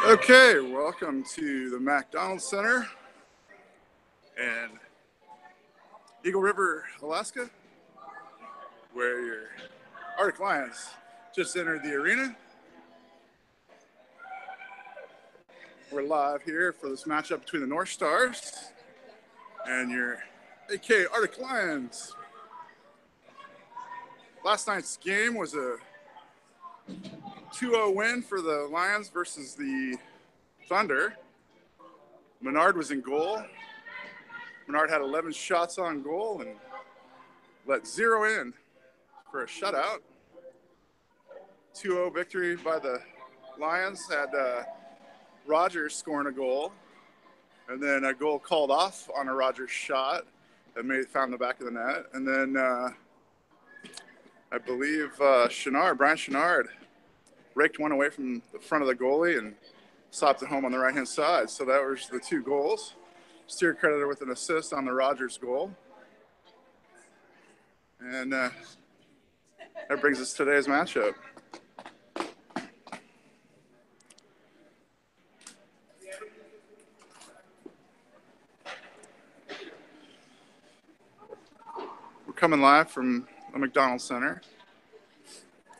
Okay, welcome to the McDonald's Center in Eagle River, Alaska, where your Arctic Lions just entered the arena. We're live here for this matchup between the North Stars and your AK Arctic Lions. Last night's game was a 2-0 win for the Lions versus the Thunder. Menard was in goal. Menard had 11 shots on goal and let 0 in for a shutout. 2-0 victory by the Lions. Had Rogers scoring a goal, and then a goal called off on a Rogers shot that found the back of the net. And then I believe Brian Chenard, raked one away from the front of the goalie and stopped it home on the right-hand side. So that was the 2 goals. Steer credited with an assist on the Rogers goal. And that brings us to today's matchup. We're coming live from the McDonald's Center.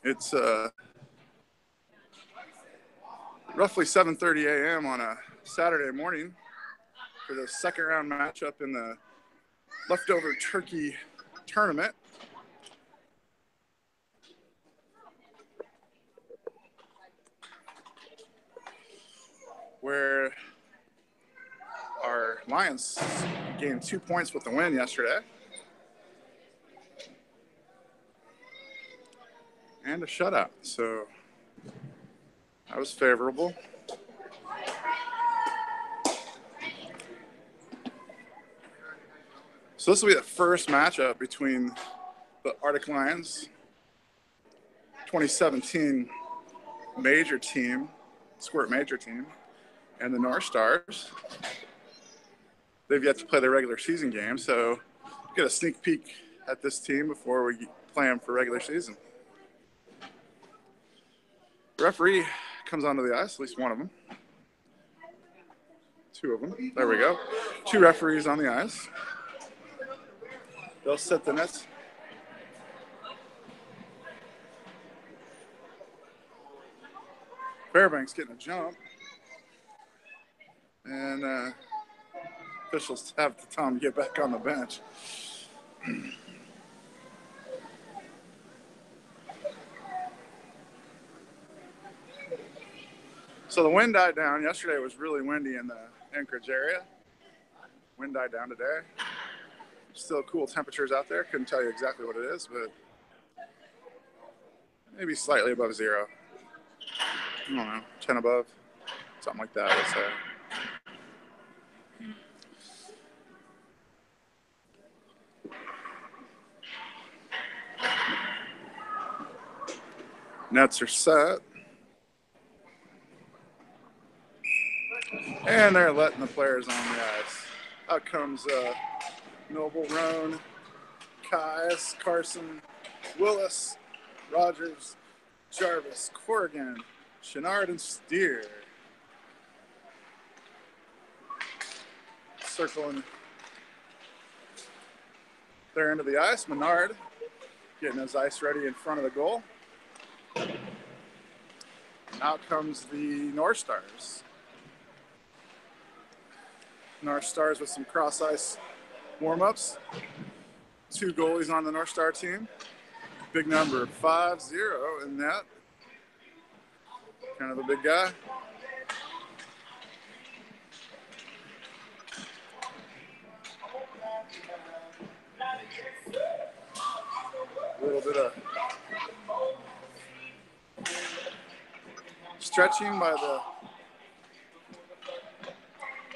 It's roughly 7:30 a.m. on a Saturday morning for the second round matchup in the leftover turkey tournament. Where our Lions gained 2 points with the win yesterday. And a shutout, so that was favorable. So this will be the first matchup between the Arctic Lions, 2017 major team, Squirt major team, and the North Stars. They've yet to play their regular season game, so get a sneak peek at this team before we play them for regular season. The referee comes onto the ice, at least one of them. 2 of them. There we go. 2 referees on the ice. They'll set the nets. Fairbanks getting a jump. And officials have to tell him to get back on the bench. So the wind died down. Yesterday was really windy in the Anchorage area. Wind died down today. Still cool temperatures out there. Couldn't tell you exactly what it is, but maybe slightly above 0. I don't know, 10 above, something like that, I'd say. Nets are set. And they're letting the players on the ice. Out comes Noble, Roan, Kais, Carson, Willis, Rogers, Jarvis, Corrigan, Chenard, and Steer. Circling their end of the ice. Menard getting his ice ready in front of the goal. Out comes the North Stars. North Stars with some cross-ice warm-ups. 2 goalies on the North Star team. Big number, 5-0 in net. Kind of a big guy. A little bit of stretching by the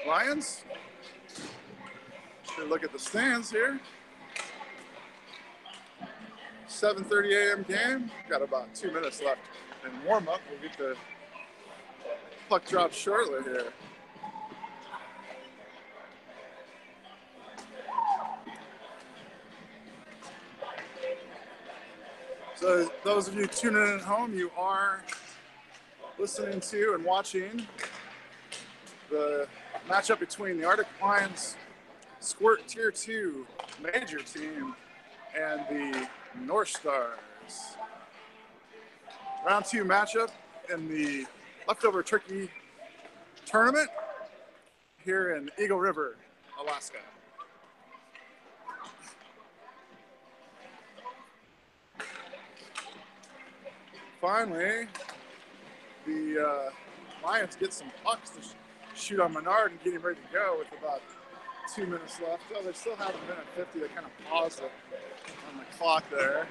Lions. Look at the stands here. 7:30 a.m. game. Got about 2 minutes left in warm-up. We'll get the puck drop shortly here. So those of you tuning in at home, you are listening to and watching the matchup between the Arctic Lions Squirt Tier 2 Major team and the North Stars. Round 2 matchup in the Leftover Turkey Tournament here in Eagle River, Alaska. Finally, the Lions get some pucks to shoot on Menard and get him ready to go with about 2 minutes left. Oh, they still have a minute 50. They kind of paused it on the clock there.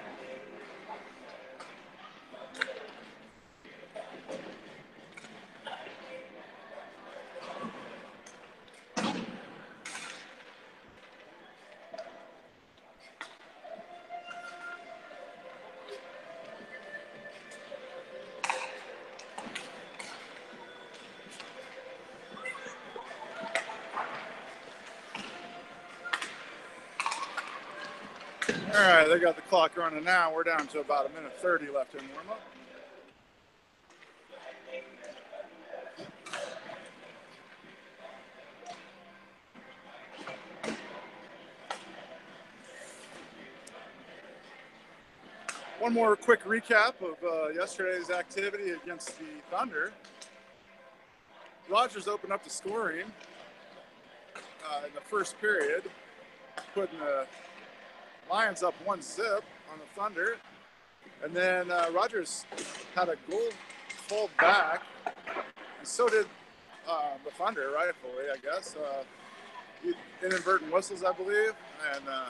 All right, they got the clock running now. We're down to about a minute 30 left in warm-up. One more quick recap of yesterday's activity against the Thunder. Rogers opened up the scoring in the first period, putting the Lions up 1-0 on the Thunder. And then Rogers had a goal called back, and so did the Thunder, rightfully, I guess. Inadvertent whistles, I believe, and the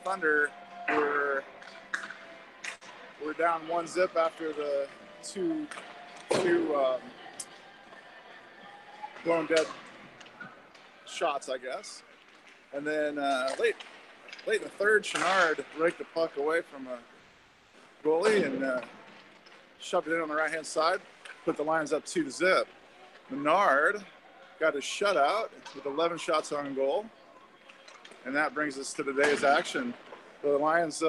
Thunder were down 1-0 after the two blown dead shots, I guess. And then late in the third, Chenard raked the puck away from a goalie and shoved it in on the right-hand side, put the Lions up 2-0. Menard got his shutout with 11 shots on goal. And that brings us to today's action. The Lions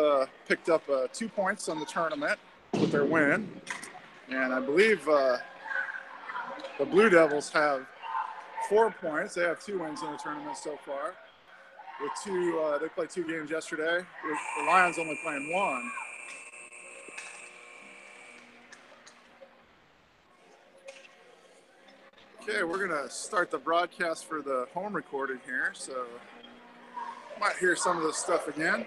picked up 2 points on the tournament with their win. And I believe the Blue Devils have 4 points. They have 2 wins in the tournament so far. With they played 2 games yesterday. With the Lions only playing 1. Okay, we're gonna start the broadcast for the home recording here, so might hear some of this stuff again.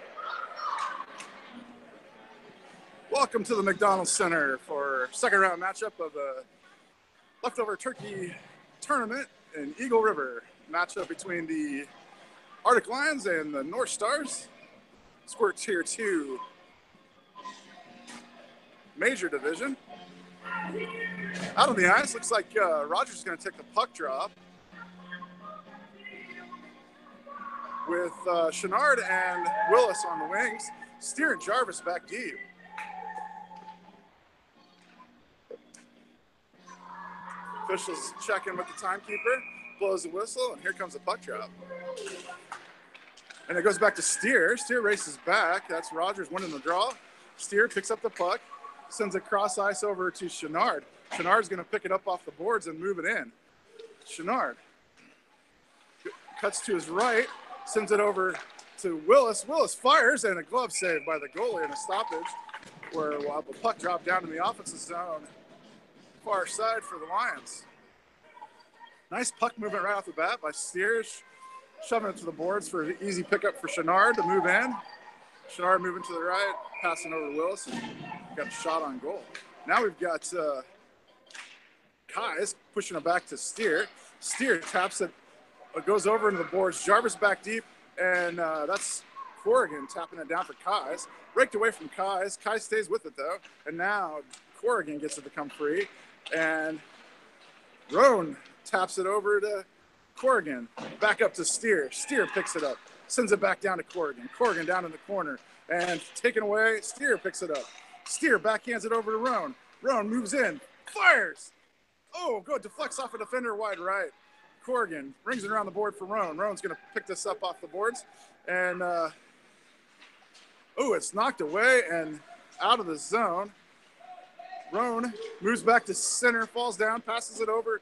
Welcome to the McDonald's Center for second round matchup of the Leftover Turkey Tournament in Eagle River. Matchup between the Arctic Lions and the North Stars. Squirt Tier 2 Major Division. Out on the ice, looks like Rogers is going to take the puck drop with Chenard and Willis on the wings. Steer and Jarvis back deep. Officials check in with the timekeeper, blows the whistle, and here comes the puck drop. And it goes back to Steer. Steer races back. That's Rogers winning the draw. Steer picks up the puck, sends it cross ice over to Chenard. Chenard's going to pick it up off the boards and move it in. Chenard cuts to his right, sends it over to Willis. Willis fires, and a glove save by the goalie and a stoppage where we'll have the puck drop down in the offensive zone, far side for the Lions. Nice puck movement right off the bat by Steer, shoving it to the boards for an easy pickup for Chenard to move in. Chenard moving to the right, passing over to Willis, and got a shot on goal. Now we've got Kais pushing it back to Steer. Steer taps it, goes over into the boards. Jarvis back deep, and that's Corrigan tapping it down for Kais. Raked away from Kais. Kais stays with it, though. And now Corrigan gets it to come free. And Roan taps it over to Corrigan. Back up to Steer. Steer picks it up. Sends it back down to Corrigan. Corrigan down in the corner. And taken away, Steer picks it up. Steer backhands it over to Roan. Roan moves in. Fires! Oh, good. Deflects off a defender wide right. Corrigan brings it around the board for Roan. Roan's going to pick this up off the boards. And, it's knocked away and out of the zone. Roan moves back to center, falls down, passes it over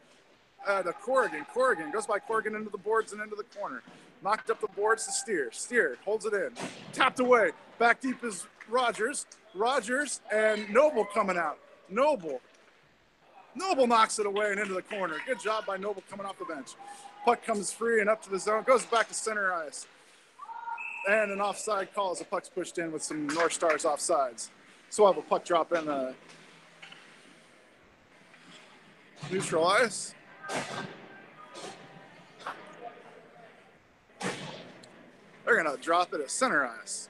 to Corrigan. Corrigan goes by Corrigan into the boards and into the corner. Knocked up the boards to Steer. Steer holds it in. Tapped away. Back deep is Rogers. Rogers and Noble coming out. Noble knocks it away and into the corner. Good job by Noble coming off the bench. Puck comes free and up to the zone. Goes back to center ice. And an offside call as the puck's pushed in with some North Stars offsides. So we'll have a puck drop in neutral ice. They're going to drop it at center ice.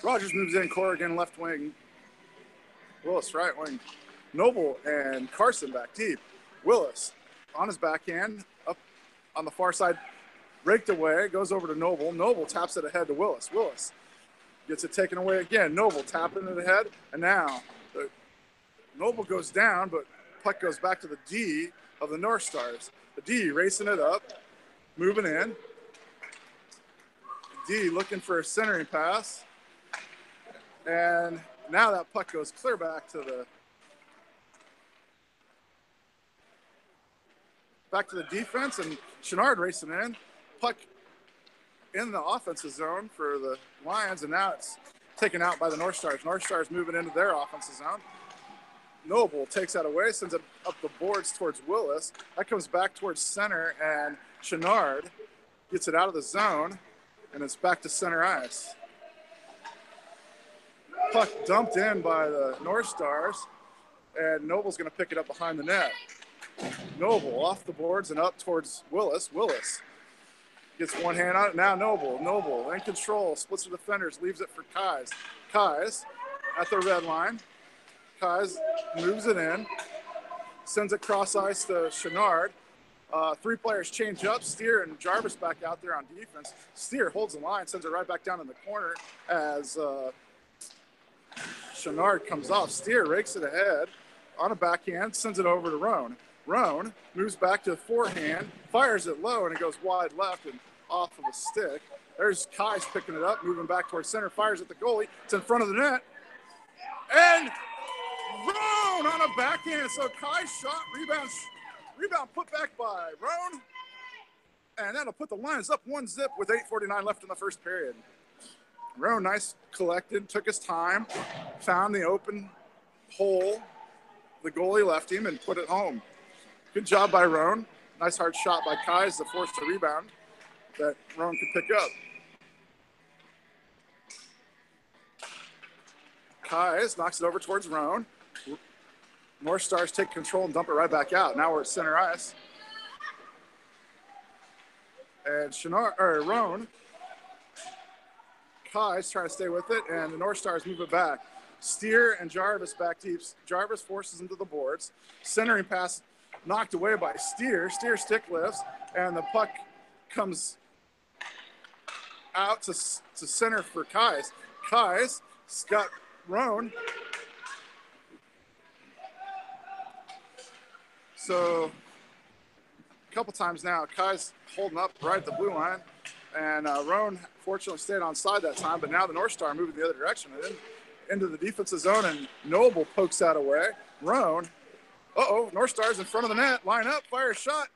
Rogers moves in. Corrigan left wing. Willis right wing. Noble and Carson back deep. Willis on his backhand up on the far side. Raked away. Goes over to Noble. Noble taps it ahead to Willis. Willis gets it taken away again. Noble tapping it ahead. And now Noble goes down, but puck goes back to the D of the North Stars. The D racing it up. Moving in. D looking for a centering pass. And now that puck goes clear back to the defense, and Chenard racing in. Puck in the offensive zone for the Lions, and now it's taken out by the North Stars. North Stars moving into their offensive zone. Noble takes that away, sends it up the boards towards Willis. That comes back towards center, and Chenard gets it out of the zone, and it's back to center ice. Puck dumped in by the North Stars, and Noble's going to pick it up behind the net. Noble off the boards and up towards Willis. Willis gets one hand on it. Now Noble in control, splits the defenders, leaves it for Kais. Kais at the red line. Kais moves it in, sends it cross ice to Chenard. Three players change up. Steer and Jarvis back out there on defense. Steer holds the line, sends it right back down in the corner as Chenard comes off. Steer rakes it ahead on a backhand, sends it over to Roan. Roan moves back to forehand, fires it low, and it goes wide left and off of a stick. There's Kais picking it up, moving back towards center, fires at the goalie. It's in front of the net. And Roan on a backhand. So Kais shot, rebound put back by Roan. And that'll put the Lions up 1-0 with 8:49 left in the first period. Roan, nice collected, took his time, found the open hole the goalie left him and put it home. Good job by Roan. Nice hard shot by Kais to force the rebound that Roan could pick up. Kais knocks it over towards Roan. North Stars take control and dump it right back out. Now we're at center ice. And Roan, Kais trying to stay with it, and the North Stars move it back. Steer and Jarvis back deep. Jarvis forces into the boards. Centering pass knocked away by Steer. Steer stick lifts, and the puck comes out to center for Kais. Kais got Roan. So a couple times now, Kais holding up right at the blue line, and Roan fortunately stayed on side that time, but now the North Star moving the other direction and into the defensive zone, and Noble pokes that away. Roan, North Star's in front of the net, line up, fire a shot,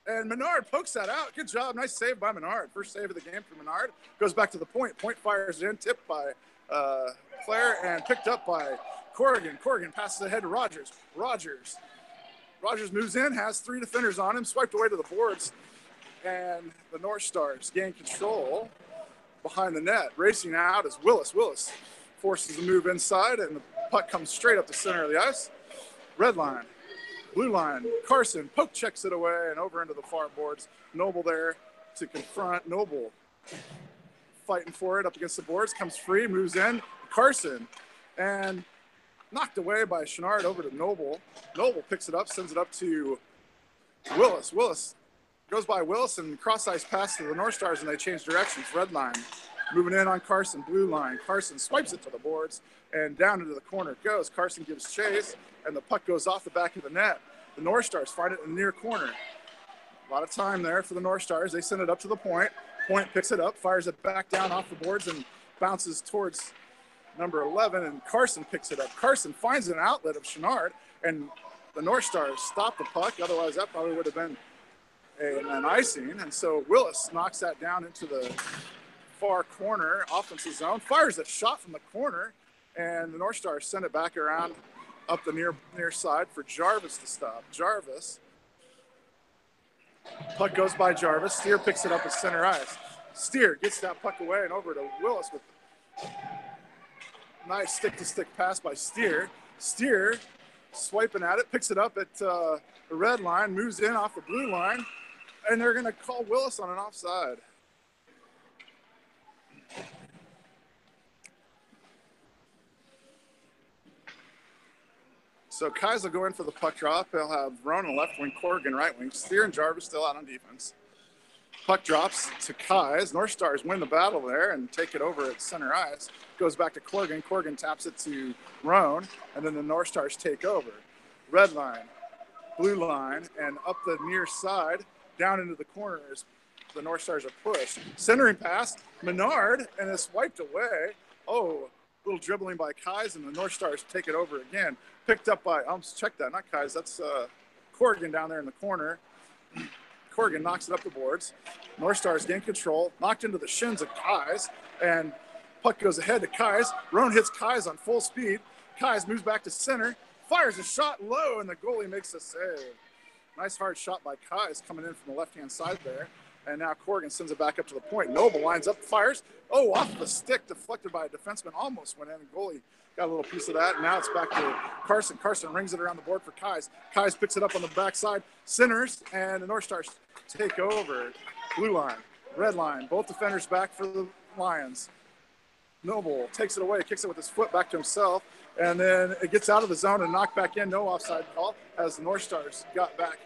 and Menard pokes that out. Good job, nice save by Menard. First save of the game for Menard. Goes back to the point. Point fires it in, tipped by Claire and picked up by Corrigan. Corrigan passes ahead to Rogers. Rogers moves in, has three defenders on him, swiped away to the boards, and the North Stars gain control behind the net. Racing out is Willis. Willis forces the move inside, and the puck comes straight up the center of the ice. Red line, blue line, Carson poke checks it away and over into the far boards. Noble there to confront. Noble fighting for it up against the boards, comes free, moves in. Carson, and knocked away by Chenard over to Noble. Noble picks it up, sends it up to Willis. Willis goes by Willis and cross ice pass to the North Stars, and they change directions. Red line moving in on Carson. Blue line. Carson swipes it to the boards and down into the corner it goes. Carson gives chase, and the puck goes off the back of the net. The North Stars find it in the near corner. A lot of time there for the North Stars. They send it up to the point. Point picks it up, fires it back down off the boards, and bounces towards number 11, and Carson picks it up. Carson finds an outlet of Chenard and The North Stars stopped the puck. Otherwise, that probably would have been an icing. And so Willis knocks that down into the far corner, offensive zone, fires a shot from the corner, and the North Stars send it back around up the near side for Jarvis to stop. Jarvis. Puck goes by Jarvis. Steer picks it up at center ice. Steer gets that puck away and over to Willis with nice stick-to-stick pass by Steer. Steer swiping at it, picks it up at the red line, moves in off the blue line, and they're going to call Willis on an offside. So Kais will go in for the puck drop. He'll have Ronan left wing, Corrigan right wing. Steer and Jarvis still out on defense. Puck drops to Kais. North Stars win the battle there and take it over at center ice. Goes back to Corrigan. Corrigan taps it to Roan, and then the North Stars take over. Red line, blue line, and up the near side, down into the corners. The North Stars are pushed. Centering pass, Menard, and it's wiped away. Oh, little dribbling by Kais, and the North Stars take it over again. Picked up by, check that, not Kais, that's Corrigan down there in the corner. Corrigan knocks it up the boards. North Stars gain control, knocked into the shins of Kais, and puck goes ahead to Kais. Roan hits Kais on full speed. Kais moves back to center, fires a shot low, and the goalie makes a save. Nice hard shot by Kais coming in from the left-hand side there. And now Corrigan sends it back up to the point. Noble lines up, fires. Oh, off the stick, deflected by a defenseman. Almost went in. The goalie got a little piece of that. And now it's back to Carson. Carson rings it around the board for Kais. Kais picks it up on the backside, centers, and the North Stars take over. Blue line, red line, both defenders back for the Lions. Noble takes it away, kicks it with his foot back to himself, and then it gets out of the zone and knocked back in. No offside call as the North Stars got back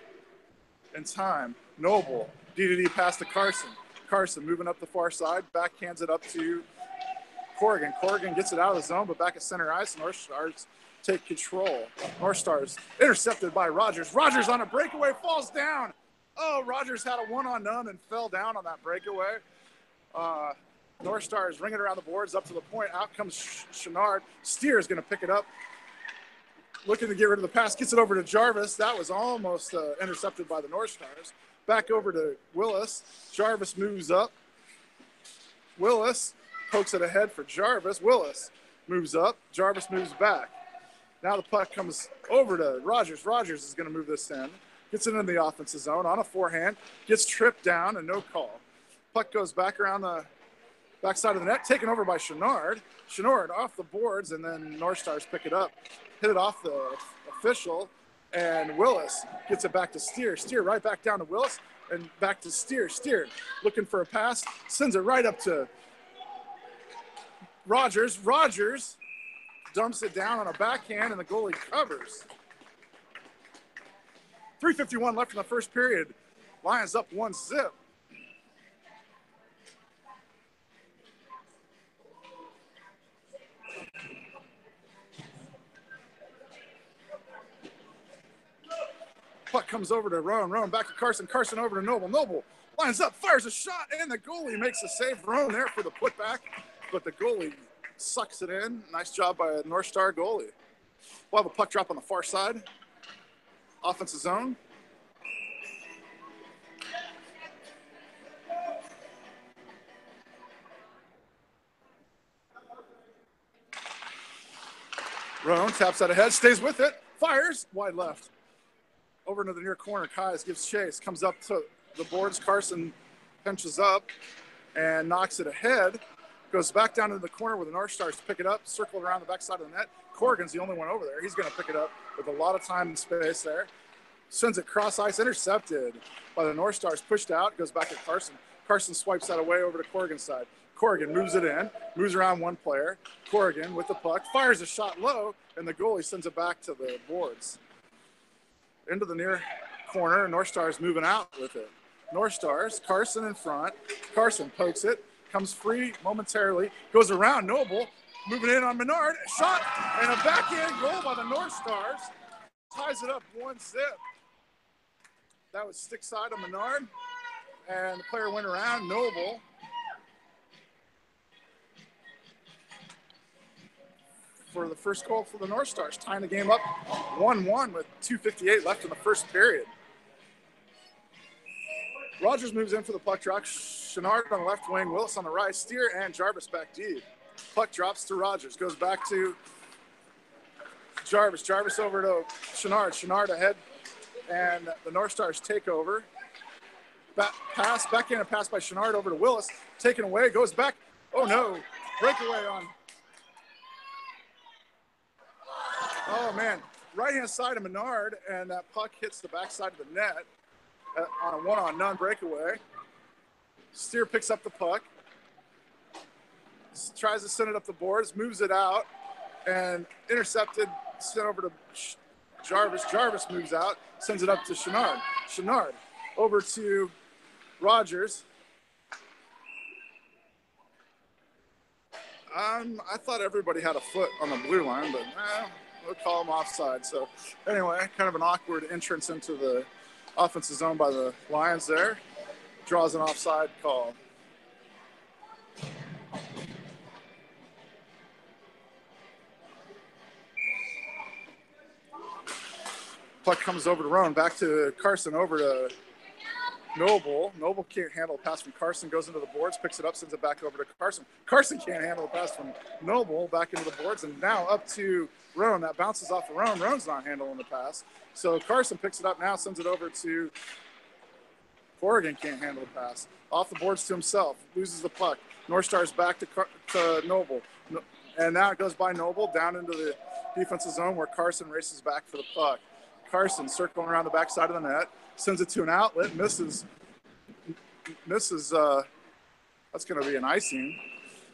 in time. Noble. DDD pass to Carson. Carson moving up the far side, backhands it up to Corrigan. Corrigan gets it out of the zone, but back at center ice, North Stars take control. North Stars intercepted by Rogers. Rogers on a breakaway, falls down. Oh, Rogers had a one-on-none and fell down on that breakaway. North Stars ringing around the boards up to the point. Out comes Chenard. Steer is going to pick it up. Looking to get rid of the pass, gets it over to Jarvis. That was almost intercepted by the North Stars. Back over to Willis. Jarvis moves up. Willis pokes it ahead for Jarvis. Willis moves up. Jarvis moves back. Now the puck comes over to Rogers. Rogers is going to move this in. Gets it in the offensive zone on a forehand. Gets tripped down and no call. Puck goes back around the backside of the net, taken over by Chenard. Chenard off the boards, and then North Stars pick it up. Hit it off the official. And Willis gets it back to Steer. Steer right back down to Willis and back to Steer. Steer looking for a pass, sends it right up to Rogers. Rogers dumps it down on a backhand, and the goalie covers. 3:51 left in the first period. Lions up 1-0. Puck comes over to Roan. Roan back to Carson. Carson over to Noble. Noble lines up, fires a shot, and the goalie makes a save. Roan there for the putback, but the goalie sucks it in. Nice job by a North Star goalie. We'll have a puck drop on the far side. Offensive zone. Roan taps that ahead, stays with it, fires, wide left. Over into the near corner, Kais gives chase, comes up to the boards. Carson pinches up and knocks it ahead. Goes back down into the corner where the North Stars pick it up, circled around the backside of the net. Corrigan's the only one over there. He's going to pick it up with a lot of time and space there. Sends it cross ice, intercepted by the North Stars, pushed out, goes back to Carson. Carson swipes that away over to Corrigan's side. Corrigan moves it in, moves around one player. Corrigan with the puck, fires a shot low, and the goalie sends it back to the boards. Into the near corner, North Stars moving out with it. North Stars, Carson in front. Carson pokes it, comes free momentarily, goes around Noble, moving in on Menard. Shot and a backhand goal by the North Stars. Ties it up 1-0. That was stick side of Menard. And the player went around, Noble. for the first goal for the North Stars, tying the game up 1-1 with 2:58 left in the first period. Rogers moves in for the puck drop. Chenard on the left wing, Willis on the right, Steer and Jarvis back deep. Puck drops to Rogers, goes back to Jarvis. Jarvis over to Chenard. Chenard ahead, and the North Stars take over. Backhand pass by Chenard over to Willis. Taken away, goes back. Oh no, breakaway on. Oh man, right-hand side of Menard, and that puck hits the backside of the net on a one-on-none breakaway. Steer picks up the puck, tries to send it up the boards, moves it out, and intercepted, sent over to Jarvis. Jarvis moves out, sends it up to Chenard. Chenard over to Rogers. I thought everybody had a foot on the blue line, but we'll call them offside. So anyway, kind of an awkward entrance into the offensive zone by the Lions there. Draws an offside call. Puck comes over to Roan, back to Carson, over to Noble. Noble can't handle a pass from Carson, goes into the boards, picks it up, sends it back over to Carson. Carson can't handle a pass from Noble, back into the boards, and now up to Roan. That bounces off of Roan. Roan's not handling the pass. So Carson picks it up now, sends it over to Corrigan, can't handle the pass. Off the boards to himself, loses the puck. North Stars back to Noble. And now it goes by Noble down into the defensive zone where Carson races back for the puck. Carson circling around the backside of the net, sends it to an outlet, misses. That's going to be an icing.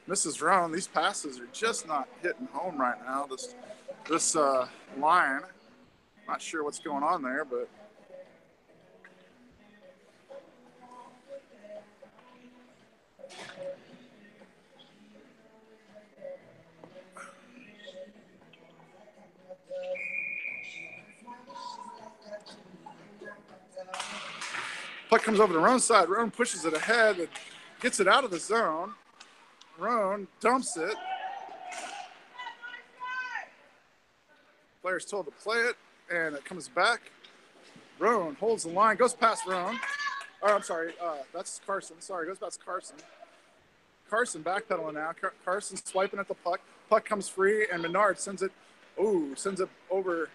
Misses Roan. These passes are just not hitting home right now. This line, not sure what's going on there, but puck comes over to Roan's side. Roan pushes it ahead and gets it out of the zone. Roan dumps it. Player's told to play it, and it comes back. Roan holds the line, goes past Roan. Oh, I'm sorry, that's Carson. Sorry, goes past Carson. Carson backpedaling now. Carson swiping at the puck. Puck comes free, and Menard sends it over.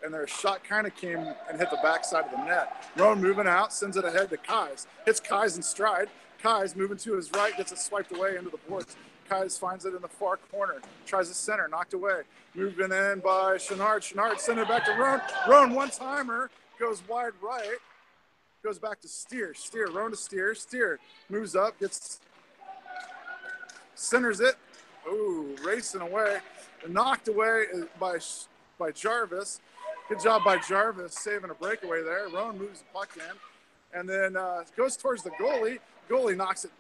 And their shot kind of came and hit the backside of the net. Roan moving out, sends it ahead to Kais. Hits Kais in stride. Kais moving to his right, gets it swiped away into the boards. Kais finds it in the far corner. Tries to center, knocked away. Moving in by Chenard. Chenard sends it back to Roan. Roan, one-timer, goes wide right. Goes back to Steer. Roan to Steer. Steer moves up, centers it. Ooh, racing away. Knocked away by Jarvis. Good job by Jarvis saving a breakaway there. Roan moves the puck in and then goes towards the goalie. Goalie knocks it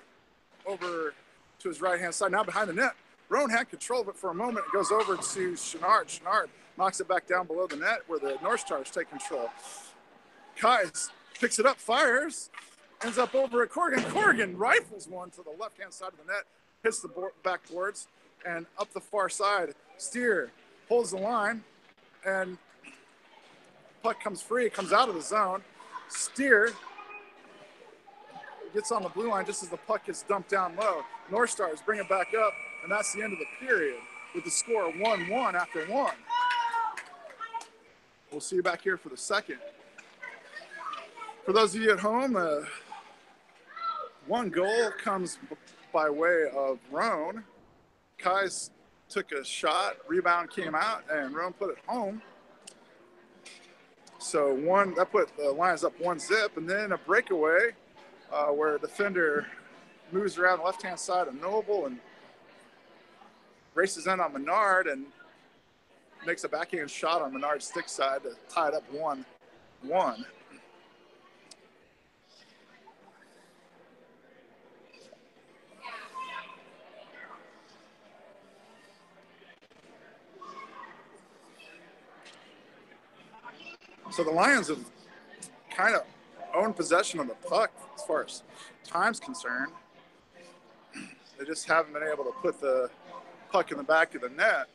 over to his right-hand side. Now behind the net. Roan had control of it for a moment. It goes over to Chenard. Chenard knocks it back down below the net where the North Stars take control. Kais picks it up, fires, ends up over at Corrigan. Corrigan rifles one to the left-hand side of the net, hits the backboards, and up the far side. Steer holds the line, and puck comes free, comes out of the zone. Steer gets on the blue line just as the puck gets dumped down low. North Stars bring it back up, and that's the end of the period with the score 1-1 after 1. We'll see you back here for the second. For those of you at home, one goal comes by way of Roan. Kais took a shot, rebound came out, and Roan put it home. So that put the Lions up 1-0, and then a breakaway where a defender moves around the left-hand side of Noble and races in on Menard and makes a backhand shot on Menard's stick side to tie it up 1-1. So the Lions have kind of owned possession of the puck as far as time's concerned. They just haven't been able to put the puck in the back of the net.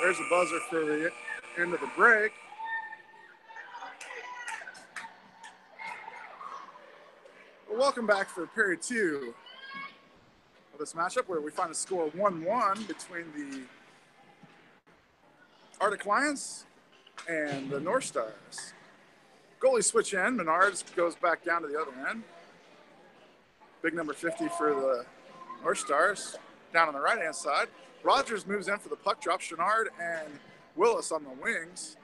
There's a buzzer for the end of the break. Well, welcome back for period 2 of this matchup, where we find the score 1-1 between the Arctic Lions and the North Stars. Goalie switch in. Menard goes back down to the other end. Big number 50 for the North Stars down on the right-hand side. Rogers moves in for the puck drop. Chenard and Willis on the wings.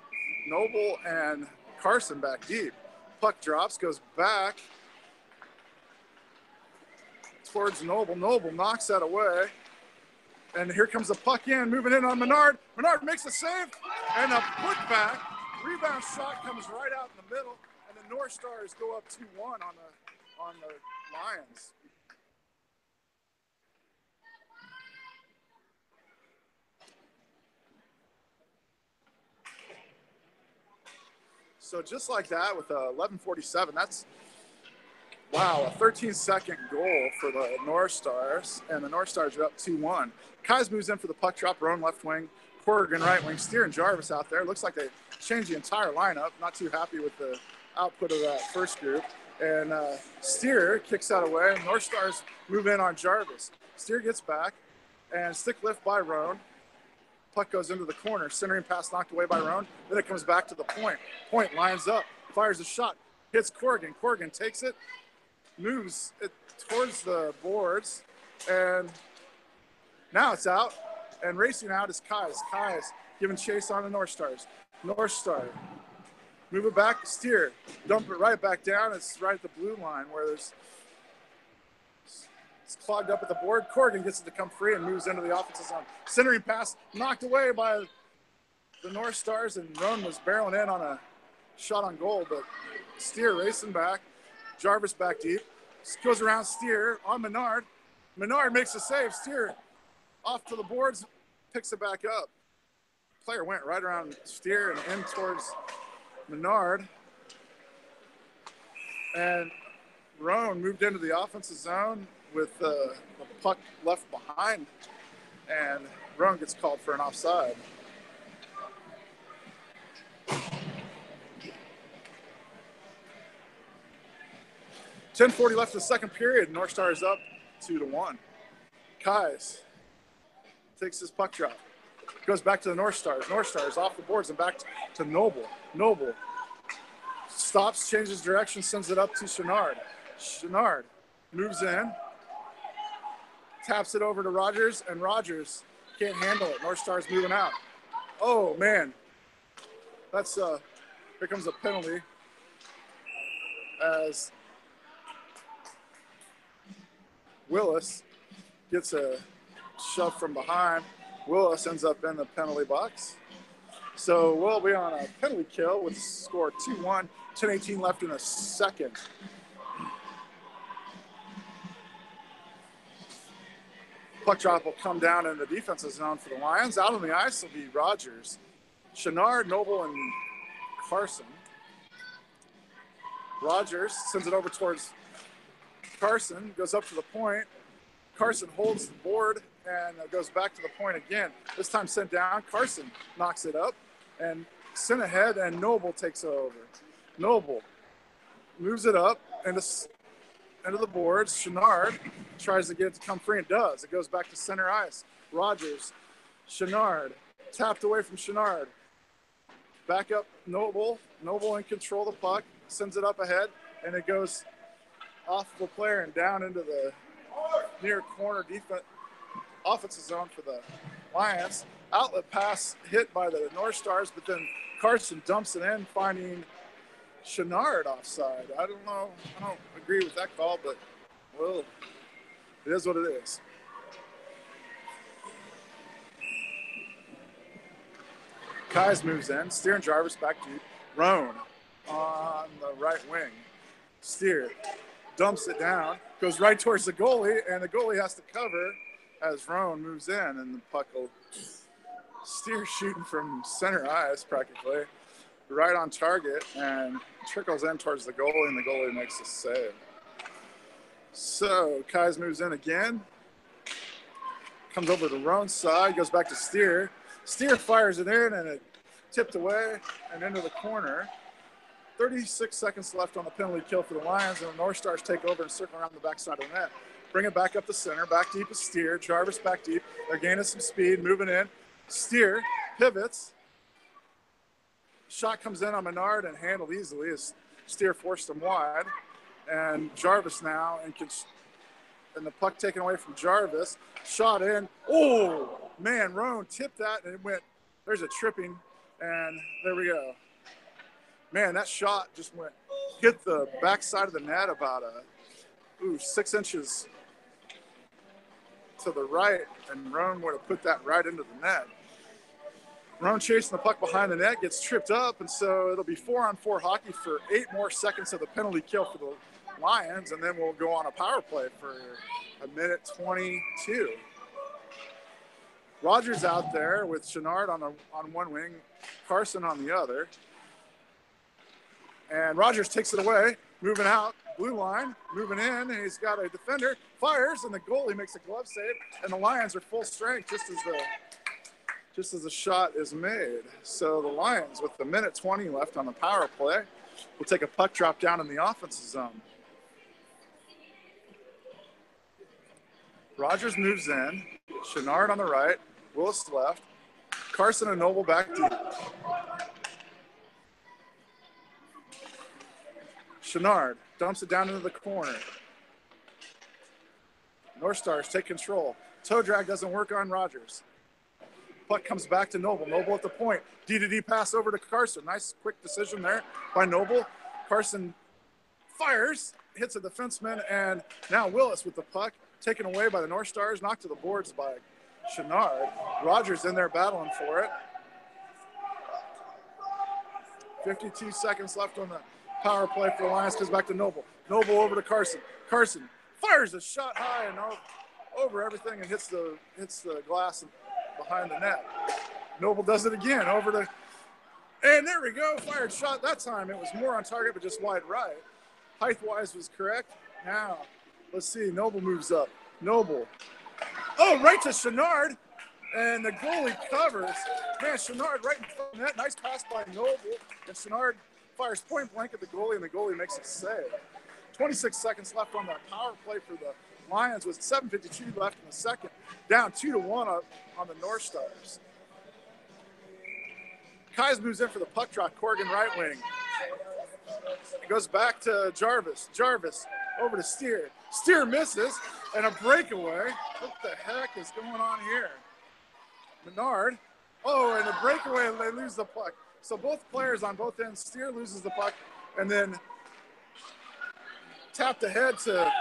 Noble and Carson back deep. Puck drops, goes back towards Noble. Noble knocks that away. And here comes the puck in, moving in on Menard. Menard makes a save, and a putback. Rebound shot comes right out in the middle, and the North Stars go up 2-1 on the Lions. So just like that, with 11:47, that's, wow, a 13-second goal for the North Stars, and the North Stars are up 2-1. Kais moves in for the puck drop. Roan left wing, Corrigan right wing, Steer and Jarvis out there. Looks like they changed the entire lineup. Not too happy with the output of that first group. And Steer kicks that away, and North Stars move in on Jarvis. Steer gets back, and stick lift by Roan. Puck goes into the corner. Centering pass knocked away by Roan. Then it comes back to the point. Point lines up, fires a shot, hits Corrigan. Corrigan takes it, moves it towards the boards, and now it's out. And racing out is Kais. Kais giving chase on the North Stars. North Star. Move it back, Steer. Dump it right back down. It's right at the blue line where it's clogged up at the board. Corrigan gets it to come free and moves into the offensive zone. Centering pass knocked away by the North Stars, and Roan was barreling in on a shot on goal, but Steer racing back. Jarvis back deep. Goes around Steer on Menard. Menard makes a save. Steer off to the boards, picks it back up. Player went right around Steer and in towards Menard. And Roan moved into the offensive zone with the puck left behind, and Roan gets called for an offside. .10:40 left in the second period. North Stars up 2-1. Kais takes his puck drop. Goes back to the North Stars. North Stars off the boards and back to Noble. Noble stops, changes direction, sends it up to Chenard. Chenard moves in, taps it over to Rogers, and Rogers can't handle it. North Stars moving out. Oh, man. That's, here comes a penalty as Willis gets a shove from behind. Willis ends up in the penalty box. So we'll be on a penalty kill with the score 2-1, 10:18 left in the second. Puck drop will come down in the defensive zone for the Lions. Out on the ice will be Rogers, Chenard, Noble, and Carson. Rogers sends it over towards Carson, goes up to the point. Carson holds the board and goes back to the point again. This time sent down. Carson knocks it up and sent ahead, and Noble takes over. Noble moves it up into the boards. Chenard tries to get it to come free and does. It goes back to center ice. Rogers, Chenard, tapped away from Chenard. Back up Noble. Noble in control of the puck, sends it up ahead, and it goes off the player and down into the near corner defense offensive zone for the Lions. Outlet pass hit by the North Stars, but then Carson dumps it in, finding Chenard offside. I don't know. I don't agree with that call, but, well, it is what it is. Kais moves in. Steer and Jarvis back deep. Roan on the right wing. Steer dumps it down, goes right towards the goalie, and the goalie has to cover as Roan moves in, and the puck will Steer shooting from center ice practically, right on target, and trickles in towards the goalie, and the goalie makes a save. So Kais moves in again. Comes over to Roan's side, goes back to Steer. Steer fires it in, and it tipped away and into the corner. 36 seconds left on the penalty kill for the Lions, and the North Stars take over and circle around the backside of the net. Bring it back up the center. Back deep is Steer. Jarvis back deep. They're gaining some speed, moving in. Steer pivots. Shot comes in on Menard and handled easily as Steer forced him wide. And Jarvis now, and the puck taken away from Jarvis. Shot in. Oh, man, Roan tipped that, and it went, there's a tripping, and there we go. Man, that shot just hit the backside of the net about 6 inches to the right, and Roan would have put that right into the net. Roan chasing the puck behind the net, gets tripped up, and so it'll be 4-on-4 hockey for 8 more seconds of the penalty kill for the Lions, and then we'll go on a power play for 1:22. Rogers out there with Chenard on one wing, Carson on the other. And Rogers takes it away, moving out, blue line, moving in, and he's got a defender, fires, and the goalie makes a glove save, and the Lions are full strength just as the shot is made. So the Lions, with 1:20 left on the power play, will take a puck drop down in the offensive zone. Rogers moves in, Chenard on the right, Willis left, Carson and Noble back deep. Chenard dumps it down into the corner. North Stars take control. Toe drag doesn't work on Rogers. Puck comes back to Noble. Noble at the point. D-to-D pass over to Carson. Nice quick decision there by Noble. Carson fires, hits a defenseman, and now Willis with the puck taken away by the North Stars, knocked to the boards by Chenard. Rogers in there battling for it. 52 seconds left on the power play for the Lions. Comes back to Noble. Noble over to Carson. Carson fires a shot high and over everything and hits the glass behind the net. Noble does it again and there we go. Fired shot that time. It was more on target, but just wide right. Height-wise was correct. Now, let's see. Noble moves up. Noble. Oh, right to Chenard. And the goalie covers. Man, Chenard right in front of the net. Nice pass by Noble. And Chenard fires point blank at the goalie, and the goalie makes a save. 26 seconds left on the power play for the Lions with 7:52 left in the second. Down 2-1 on the North Stars. Kais moves in for the puck drop. Corrigan right wing. It goes back to Jarvis. Jarvis over to Steer. Steer misses, and a breakaway. What the heck is going on here? Menard. Oh, and a breakaway, and they lose the puck. So both players on both ends. Steer loses the puck, and then tapped ahead to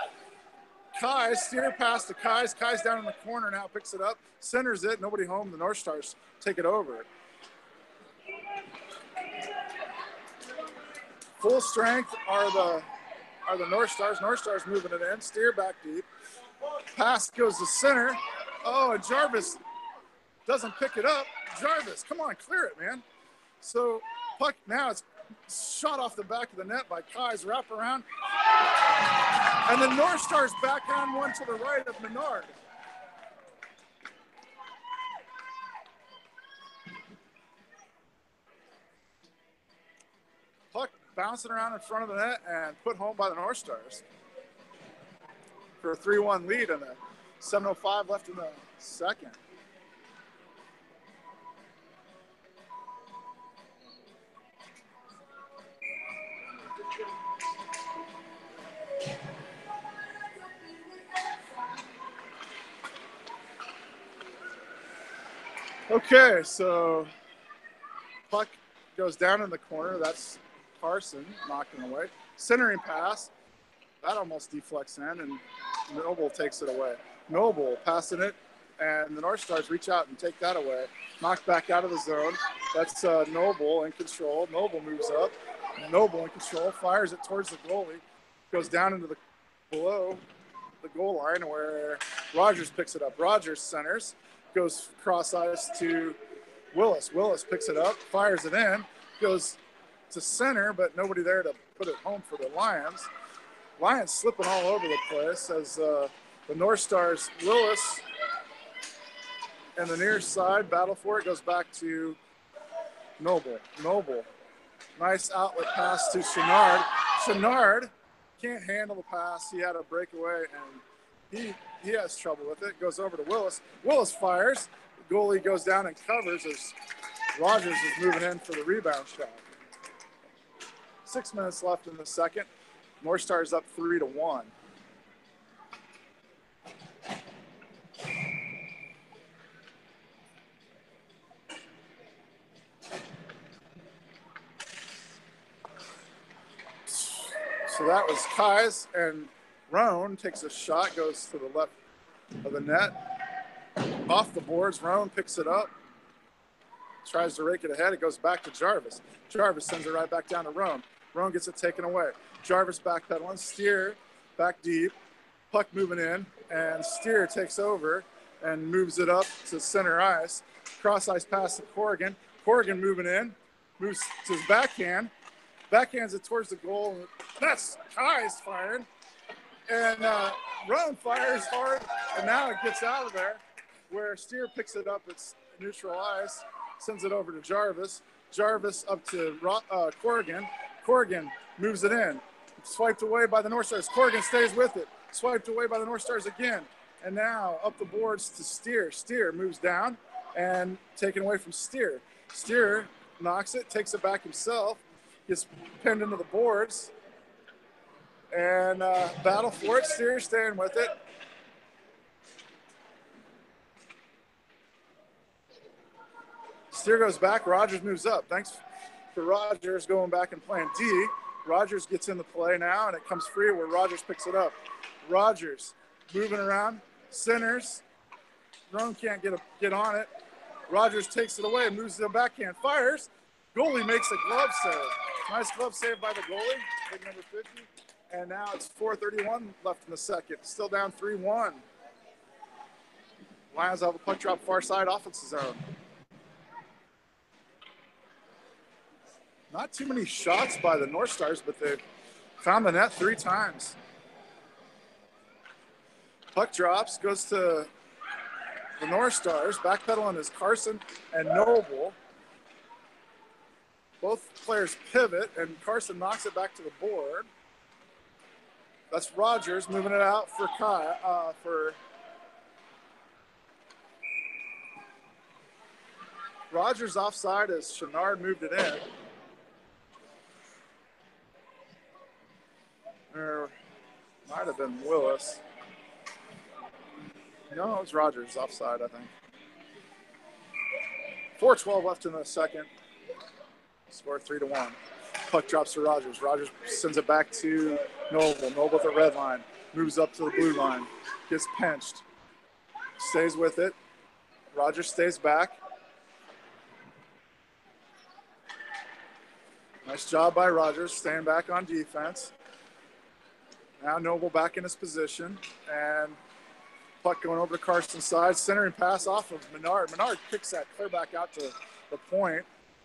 Kais. Steer pass to Kais. Kais down in the corner now, picks it up, centers it. Nobody home. The North Stars take it over. Full strength are the North Stars. North Stars moving it in. Steer back deep. Pass goes to center. Oh, and Jarvis doesn't pick it up. Jarvis, come on, clear it, man. So puck now it's shot off the back of the net by Kais, wrap around. And the North Stars back on one to the right of Menard. Puck bouncing around in front of the net and put home by the North Stars for a 3-1 lead, and 7:05 left in the second. Okay, so puck goes down in the corner. That's Carson knocking away. Centering pass. That almost deflects in, and Noble takes it away. Noble passing it, and the North Stars reach out and take that away. Knocked back out of the zone. That's Noble in control. Noble moves up. Noble in control. Fires it towards the goalie. Goes down into below the goal line where Rogers picks it up. Rogers centers. Goes cross ice to Willis. Willis picks it up, fires it in, goes to center, but nobody there to put it home for the Lions. Lions slipping all over the place as the North Stars, Willis, and the near side battle for it. Goes back to Noble. Nice outlet pass to Chenard. Chenard can't handle the pass. He had a breakaway, and he has trouble with it. Goes over to Willis. Willis fires. The goalie goes down and covers as Rogers is moving in for the rebound shot. 6 minutes left in the second. North Stars up 3-1. So that was Kais, and Roan takes a shot, goes to the left of the net. Off the boards, Roan picks it up, tries to rake it ahead. It goes back to Jarvis. Jarvis sends it right back down to Roan. Roan gets it taken away. Jarvis backpedaling, Steer back deep, puck moving in, and Steer takes over and moves it up to center ice. Cross ice pass to Corrigan. Corrigan moving in, moves to his backhand. Backhands it towards the goal. That's Kais firing. And Roan fires hard, and now it gets out of there where Steer picks it up. It's neutral ice, sends it over to Jarvis. Jarvis up to Corrigan. Corrigan moves it in. Swiped away by the North Stars. Corrigan stays with it. Swiped away by the North Stars again. And now up the boards to Steer. Steer moves down and taken away from Steer. Steer knocks it, takes it back himself, gets pinned into the boards, and battle for it. Steer staying with it. Steer goes back. Rogers moves up. Thanks for Rogers going back and playing D. Rogers gets in the play now, and it comes free where Rogers picks it up. Rogers moving around, centers. Roan can't get on it. Rogers takes it away, moves to the backhand, fires. Goalie makes a glove save. Nice glove save by the goalie, big number 50. And now it's 4:31 left in the second. Still down 3-1. Lions have a puck drop far side offensive zone. Not too many shots by the North Stars, but they've found the net 3 times. Puck drops, goes to the North Stars. Backpedaling is Carson and Noble. Both players pivot, and Carson knocks it back to the board. That's Rogers moving it out for Rogers offside as Chenard moved it in. There might have been Willis. No, it was Rogers offside, I think. 4:12 left in the second. Score 3-1. Puck drops to Rogers. Rogers sends it back to Noble. Noble at the red line. Moves up to the blue line. Gets pinched. Stays with it. Rogers stays back. Nice job by Rogers, staying back on defense. Now Noble back in his position, and puck going over to Carson's side. Centering pass off of Menard. Menard kicks that clear back out to the point.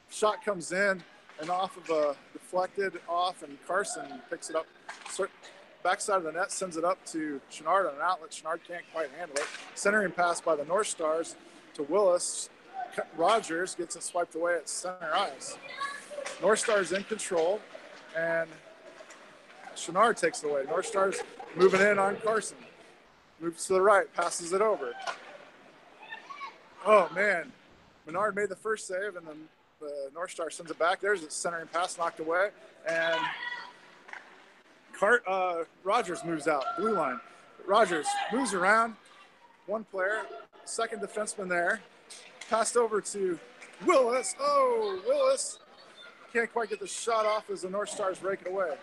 Shot comes in and off of a deflected off, and Carson picks it up. Backside of the net, sends it up to Chenard on an outlet. Chenard can't quite handle it. Centering pass by the North Stars to Willis. Rogers gets it swiped away at center ice. North Stars in control, and Chenard takes it away. North Stars moving in on Carson. Moves to the right, passes it over. Oh, man. Menard made the first save, and then the North Star sends it back. There's a centering pass knocked away, and Rogers moves out, blue line. Rogers moves around, one player, second defenseman there. Passed over to Willis. Oh, Willis can't quite get the shot off as the North Stars rake it away.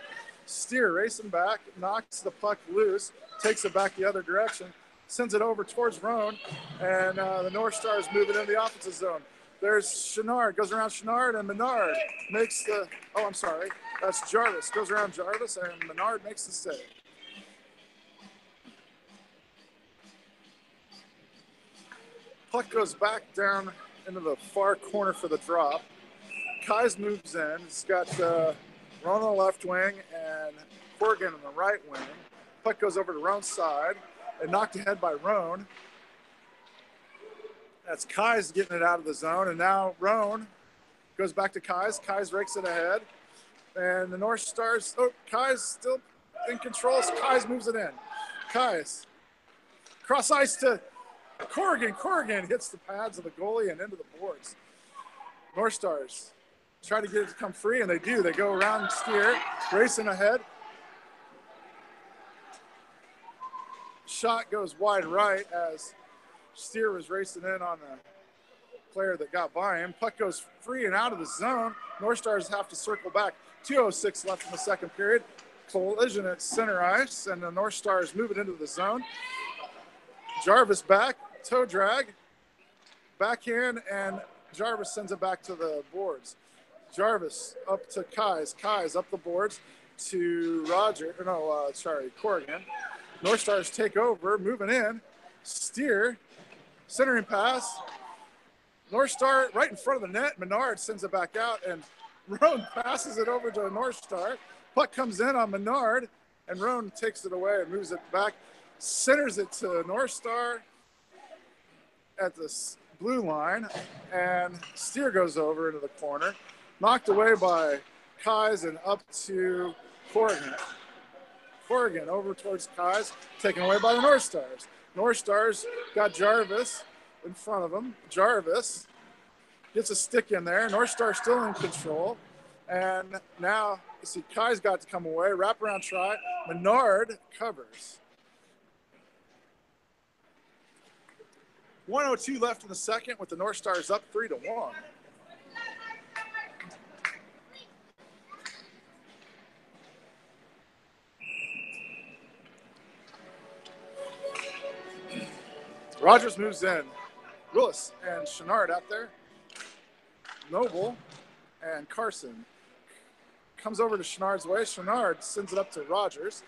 Steer racing back, knocks the puck loose, takes it back the other direction, sends it over towards Roan, and the North Stars moving into the offensive zone. There's Chenard, goes around Chenard, and Menard makes the, oh, I'm sorry, that's Jarvis. Goes around Jarvis, and Menard makes the save. Puck goes back down into the far corner for the drop. Kais moves in. He's got Roan on the left wing and Corrigan on the right wing. Puck goes over to Roan's side and knocked ahead by Roan. That's Kai's getting it out of the zone, and now Roan goes back to Kai's. Kai's rakes it ahead, and the North Stars, Kai's still in control, so Kai's moves it in. Kai's cross ice to Corrigan. Corrigan hits the pads of the goalie and into the boards. North Stars try to get it to come free, and they do. They go around Steer, racing ahead. Shot goes wide right as Steer was racing in on the player that got by him. Puck goes free and out of the zone. North Stars have to circle back. 2:06 left in the second period. Collision at center ice, and the North Stars move it into the zone. Jarvis back, toe drag, backhand, and Jarvis sends it back to the boards. Jarvis up to Kai's. Kai's up the boards to Corrigan. North Stars take over, moving in. Steer, centering pass. North Star right in front of the net. Menard sends it back out, and Roan passes it over to North Star. Puck comes in on Menard, and Roan takes it away and moves it back. Centers it to North Star at the blue line, and Steer goes over into the corner. Knocked away by Kai's and up to Corrigan. Corrigan over towards Kai's, taken away by the North Stars. North Stars got Jarvis in front of them. Jarvis gets a stick in there. North Star still in control. And now, you see, Kai's got to come away. Wraparound try. Menard covers. 1:02 left in the second with the North Stars up 3-1. Rogers moves in. Willis and Chenard out there. Noble and Carson. Comes over to Chenard's way. Chenard sends it up to Rogers.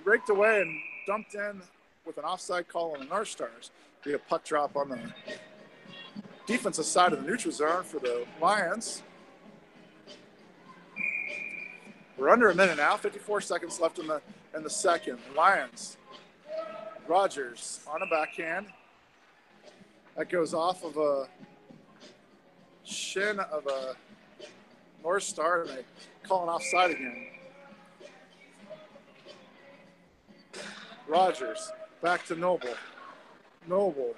Raked away and dumped in with an offside call on the North Stars. Be a puck drop on the defensive side of the neutral zone for the Lions. We're under a minute now. 54 seconds left in the second. Lions. Rogers on a backhand. That goes off of a shin of a North Star, and they call an offside again. Rogers back to Noble. Noble.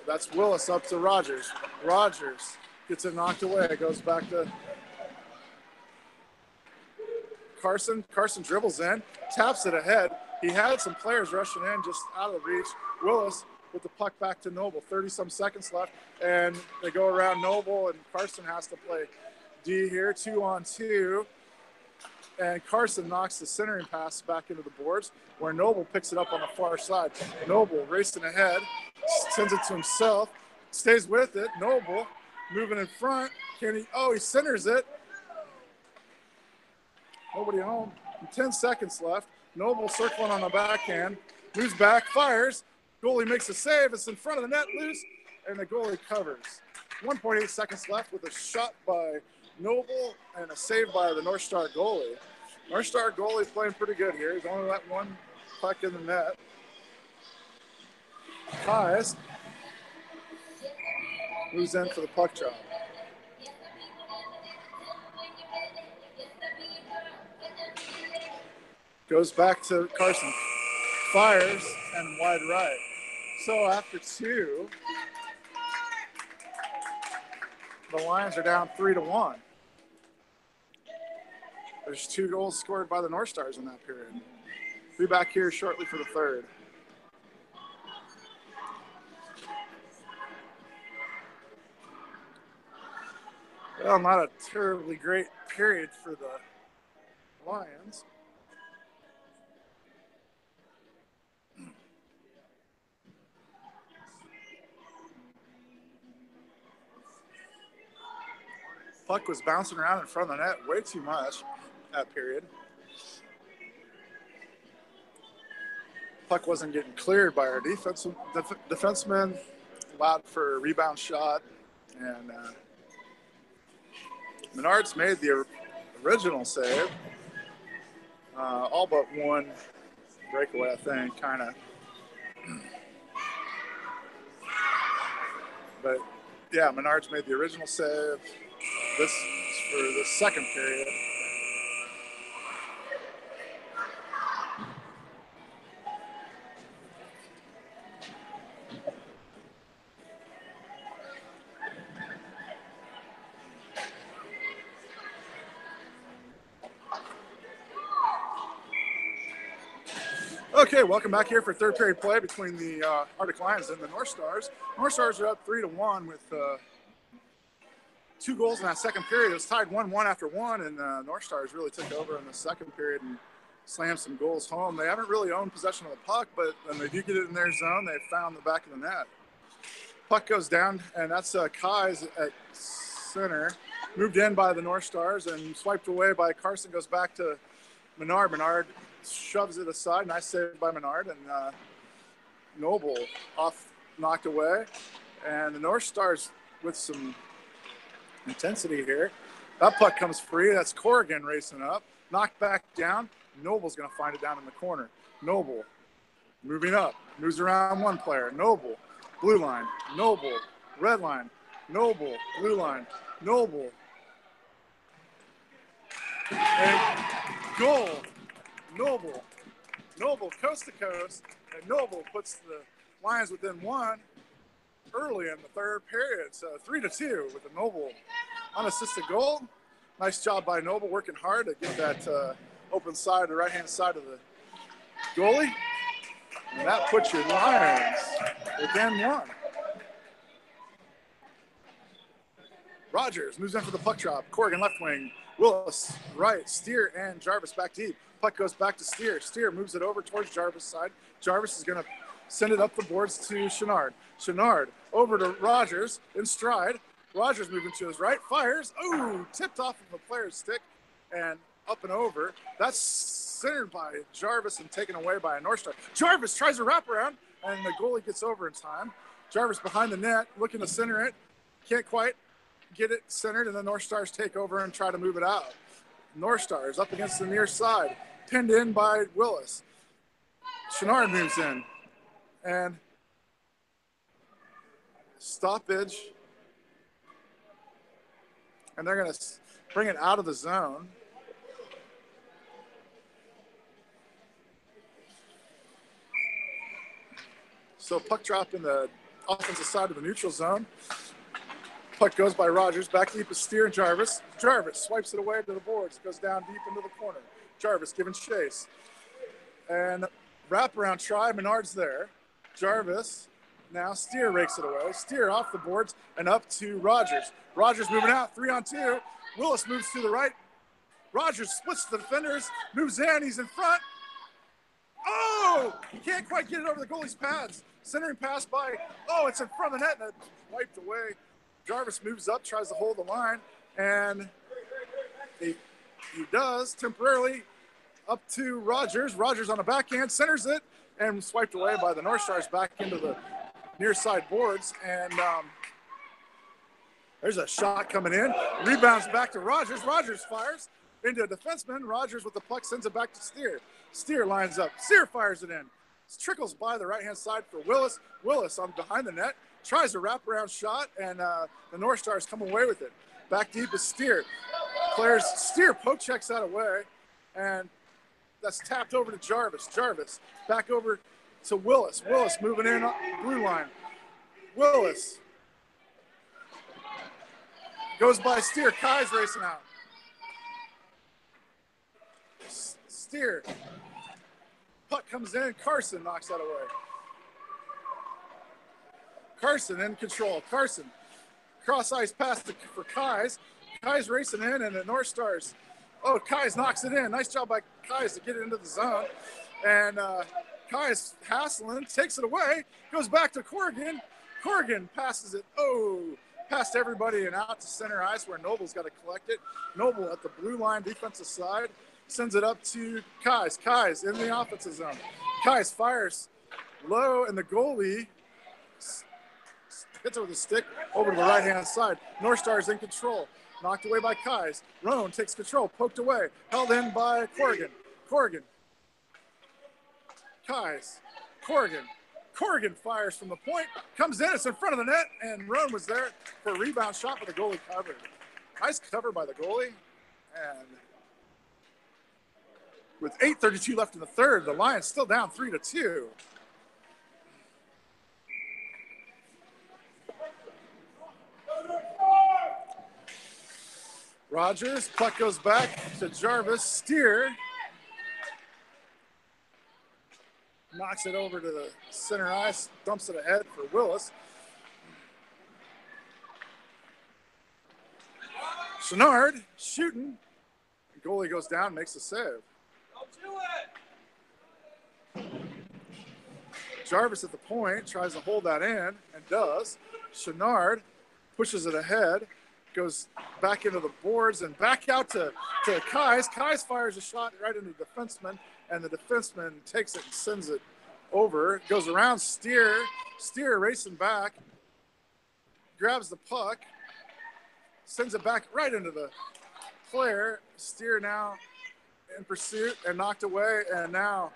That's Willis up to Rogers. Rogers gets it knocked away. It goes back to Carson. Carson dribbles in, taps it ahead. He had some players rushing in just out of reach. Willis with the puck back to Noble. 30-some seconds left, and they go around Noble, and Carson has to play D here, 2-on-2. And Carson knocks the centering pass back into the boards, where Noble picks it up on the far side. Noble racing ahead, sends it to himself, stays with it. Noble moving in front. He centers it. Nobody home. 10 seconds left. Noble circling on the backhand, moves back, fires. Goalie makes a save. It's in front of the net, loose, and the goalie covers. 1.8 seconds left with a shot by Noble and a save by the North Star goalie. North Star goalie playing pretty good here. He's only let one puck in the net. Kai's moves in for the puck drop. Goes back to Carson. Fires and wide right. So after two, the Lions are down 3-1. There's 2 goals scored by the North Stars in that period. Be back here shortly for the third. Well, not a terribly great period for the Lions. Puck was bouncing around in front of the net way too much that period. Puck wasn't getting cleared by our defenseman. Allowed for a rebound shot. And Menard's made the original save. All but one breakaway, I think, kind of. But yeah, Menards made the original save. This is for the second period. Okay, welcome back here for third period play between the Arctic Lions and the North Stars. North Stars are up 3-1 with 2 goals in that second period. It was tied 1-1 after one, and North Stars really took over in the second period and slammed some goals home. They haven't really owned possession of the puck, but when they do get it in their zone, they found the back of the net. Puck goes down, and that's Kais at center. Moved in by the North Stars and swiped away by Carson. Goes back to Menard. Menard shoves it aside. Nice save by Menard, and Noble knocked away. And the North Stars with some intensity here. That puck comes free. That's Corrigan racing up. Knocked back down. Noble's going to find it down in the corner. Noble moving up. Moves around one player. Noble. Blue line. Noble. Red line. Noble. Blue line. Noble. And goal. Noble. Noble coast to coast. And Noble puts the Lions within one early in the third period. So 3-2 with a Noble unassisted goal. Nice job by Noble, working hard to get that open side, the right-hand side of the goalie. And that puts your Lions within one. Rogers moves in for the puck drop. Corrigan left wing. Willis right. Steer and Jarvis back deep. Puck goes back to Steer. Steer moves it over towards Jarvis' side. Jarvis is going to send it up the boards to Chenard. Chenard over to Rogers in stride. Rogers moving to his right. Fires. Ooh, tipped off of the player's stick and up and over. That's centered by Jarvis and taken away by a North Star. Jarvis tries to wrap around, and the goalie gets over in time. Jarvis behind the net, looking to center it. Can't quite get it centered, and the North Stars take over and try to move it out. North Stars up against the near side, pinned in by Willis. Chenard moves in, and stoppage. And they're going to bring it out of the zone. So puck drop in the offensive side of the neutral zone. Puck goes by Rogers. Back deep is Steer and Jarvis. Jarvis swipes it away to the boards. Goes down deep into the corner. Jarvis giving chase. And wraparound try. Menard's there. Jarvis. Now Steer rakes it away. Steer off the boards and up to Rogers. Rogers moving out, 3-on-2. Willis moves to the right. Rogers splits the defenders, moves in, he's in front. Oh, he can't quite get it over the goalie's pads. Centering pass by, it's in front of the net and it's wiped away. Jarvis moves up, tries to hold the line, and he does temporarily up to Rogers. Rogers on the backhand, centers it, and swiped away by the North Stars back into the near side boards. And there's a shot coming in. Rebounds back to Rogers. Rogers fires into a defenseman. Rogers with the puck sends it back to Steer. Steer lines up. Steer fires it in. Trickles by the right-hand side for Willis. Willis on behind the net. Tries a wraparound shot, and the North Stars come away with it. Back deep is Steer. Steer poke checks that away, and that's tapped over to Jarvis. Jarvis back over to Willis. Willis moving in blue line. Willis goes by Steer. Kai's racing out. Steer. Puck comes in. Carson knocks that away. Carson in control. Carson. Cross ice pass for Kai's. Kai's racing in, and the North Stars. Oh, Kai's knocks it in. Nice job by Kai's to get it into the zone. And Kai's hassling, takes it away, goes back to Corrigan. Corrigan passes it. Past everybody and out to center ice where Noble's got to collect it. Noble at the blue line defensive side sends it up to Kai's. Kai's in the offensive zone. Kai's fires low, and the goalie hits it with a stick over to the right-hand side. North Stars in control. Knocked away by Kai's. Roan takes control, poked away, held in by Corrigan. Corrigan. Kais. Corrigan. Corrigan fires from the point. Comes in. It's in front of the net. And Roan was there for a rebound shot, but the goalie covered. Nice cover by the goalie. And with 8:32 left in the third, the Lions still down 3-2. Rogers, puck goes back to Jarvis. Steer knocks it over to the center ice, dumps it ahead for Willis. Chenard shooting. The goalie goes down, makes a save. Jarvis at the point tries to hold that in and does. Chenard pushes it ahead, goes back into the boards and back out to Kais. Kais fires a shot right into the defenseman, and the defenseman takes it and sends it over. It goes around Steer. Steer racing back, grabs the puck, sends it back right into the player. Steer now in pursuit and knocked away, and now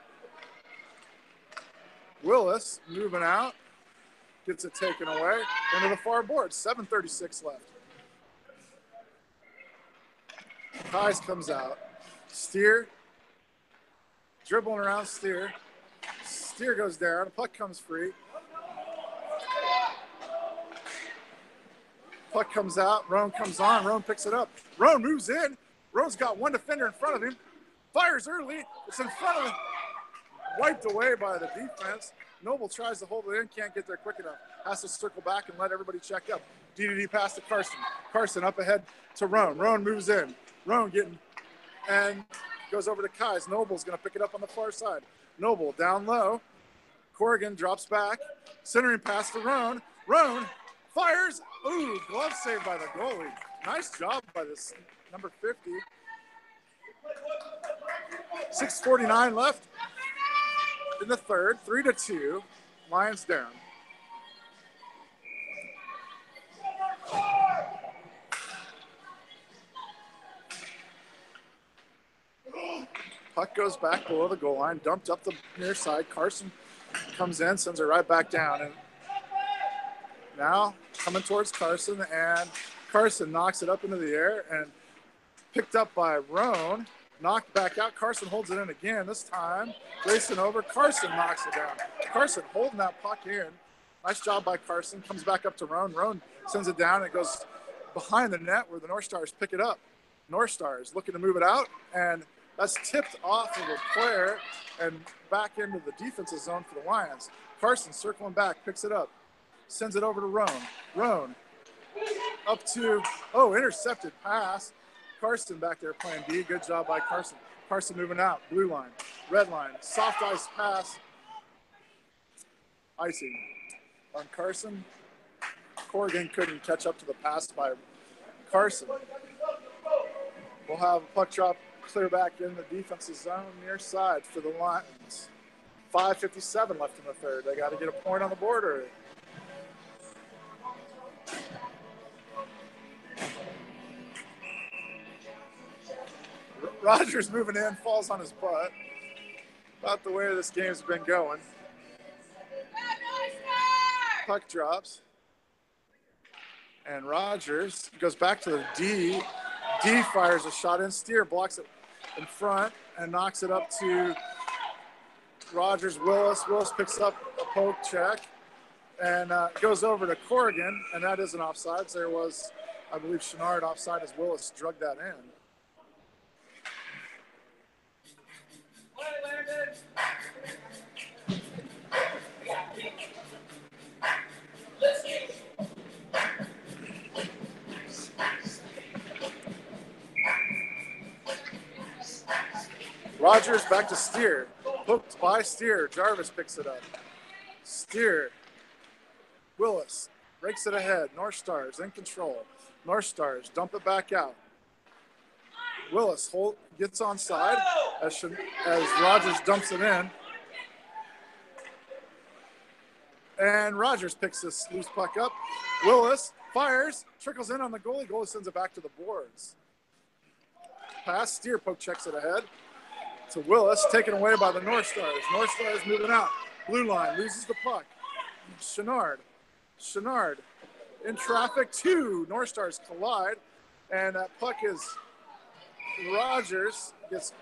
Willis moving out, gets it taken away into the far board. 7:36 left. Kais comes out. Steer dribbling around Steer. Steer goes down. The puck comes free. Puck comes out. Roan comes on. Roan picks it up. Roan moves in. Roan's got one defender in front of him. Fires early. It's in front of him. Wiped away by the defense. Noble tries to hold it in. Can't get there quick enough. Has to circle back and let everybody check up. DDD pass to Carson. Carson up ahead to Roan. Roan moves in. Roan getting and goes over to Kais. Noble's going to pick it up on the far side. Noble down low. Corrigan drops back. Centering pass to Roan. Roan fires. Ooh, glove save by the goalie. Nice job by this number 50. 6:49 left in the third. 3-2. Lions down. Puck goes back below the goal line, dumped up the near side. Carson comes in, sends it right back down. And now coming towards Carson, and Carson knocks it up into the air and picked up by Roan. Knocked back out. Carson holds it in again. This time, racing over. Carson knocks it down. Carson holding that puck in. Nice job by Carson. Comes back up to Roan. Roan sends it down. It goes behind the net where the North Stars pick it up. North Stars looking to move it out, and that's tipped off of the player and back into the defensive zone for the Lions. Carson circling back, picks it up, sends it over to Roan. Roan up to, intercepted pass. Carson back there playing D. Good job by Carson. Carson moving out. Blue line, red line, soft ice pass. Icing on Carson. Corrigan couldn't catch up to the pass by Carson. We'll have a puck drop clear back in the defensive zone near side for the Lions. 5:57 left in the third. They got to get a point on the board early. Rogers moving in, falls on his butt. About the way this game's been going. Puck drops. And Rogers goes back to the D. D fires a shot in. Steer blocks it in front and knocks it up to Rogers. Willis picks up a poke check and goes over to Corrigan, and that is an offside. There was, I believe, Chenard offside as Willis drug that in. Rogers back to Steer. Hooked by Steer. Jarvis picks it up. Steer. Willis breaks it ahead. North Stars in control. North Stars dump it back out. Willis gets onside as Rogers dumps it in. And Rogers picks this loose puck up. Willis fires, trickles in on the goalie. Goalie sends it back to the boards. Pass. Steer poke checks it ahead. to Willis, taken away by the North Stars. North Stars moving out. Blue line loses the puck. Chenard in traffic. 2 North Stars collide, and that puck is Rogers gets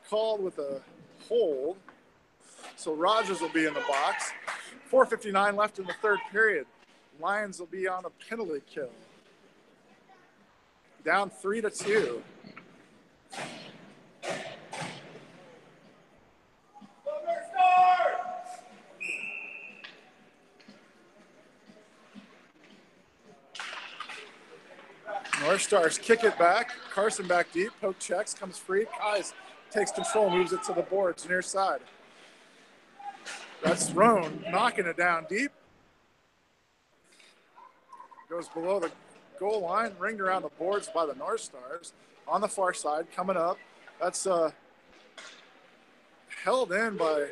called with a hold. So Rogers will be in the box. 4:59 left in the third period. Lions will be on a penalty kill. Down 3-2. North Stars kick it back. Carson back deep. Poke checks. Comes free. Kais takes control. Moves it to the boards. Near side. That's Roan knocking it down deep. Goes below the goal line. Ringed around the boards by the North Stars. On the far side. Coming up. That's held in by...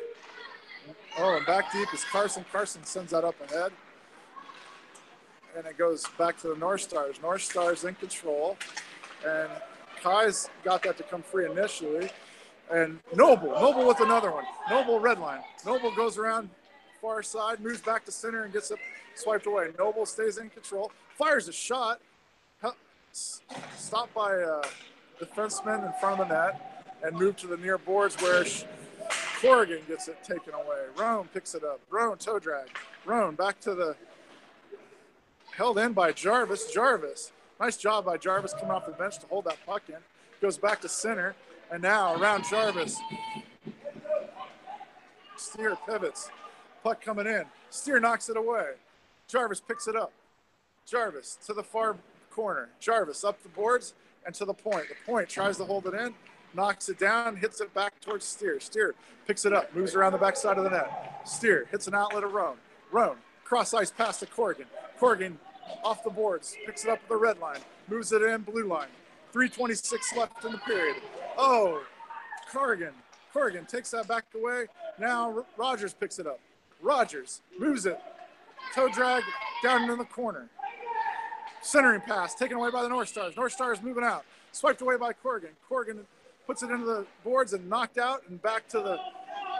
Oh, and back deep is Carson. Carson sends that up ahead. And it goes back to the North Stars. North Stars in control. And Kai's got that to come free initially. And Noble with another one. Noble red line. Noble goes around far side, moves back to center and gets it swiped away. Noble stays in control, fires a shot. Stopped by a defenseman in front of the net and moved to the near boards where Corrigan gets it taken away. Roan picks it up. Roan toe drag. Roan back to the... Held in by Jarvis. Jarvis. Nice job by Jarvis coming off the bench to hold that puck in. Goes back to center. And now around Jarvis. Steer pivots. Puck coming in. Steer knocks it away. Jarvis picks it up. Jarvis to the far corner. Jarvis up the boards and to the point. The point tries to hold it in. Knocks it down. Hits it back towards Steer. Steer picks it up. Moves around the backside of the net. Steer hits an outlet of Roan. Roan. Cross ice pass to Corrigan. Corrigan off the boards, picks it up at the red line, moves it in, blue line. 3:26 left in the period. Oh, Corrigan takes that back away. Now Rogers picks it up. Rogers moves it, toe drag down in the corner. Centering pass taken away by the North Stars. North Stars moving out, swiped away by Corrigan. Corrigan puts it into the boards and knocked out and back to the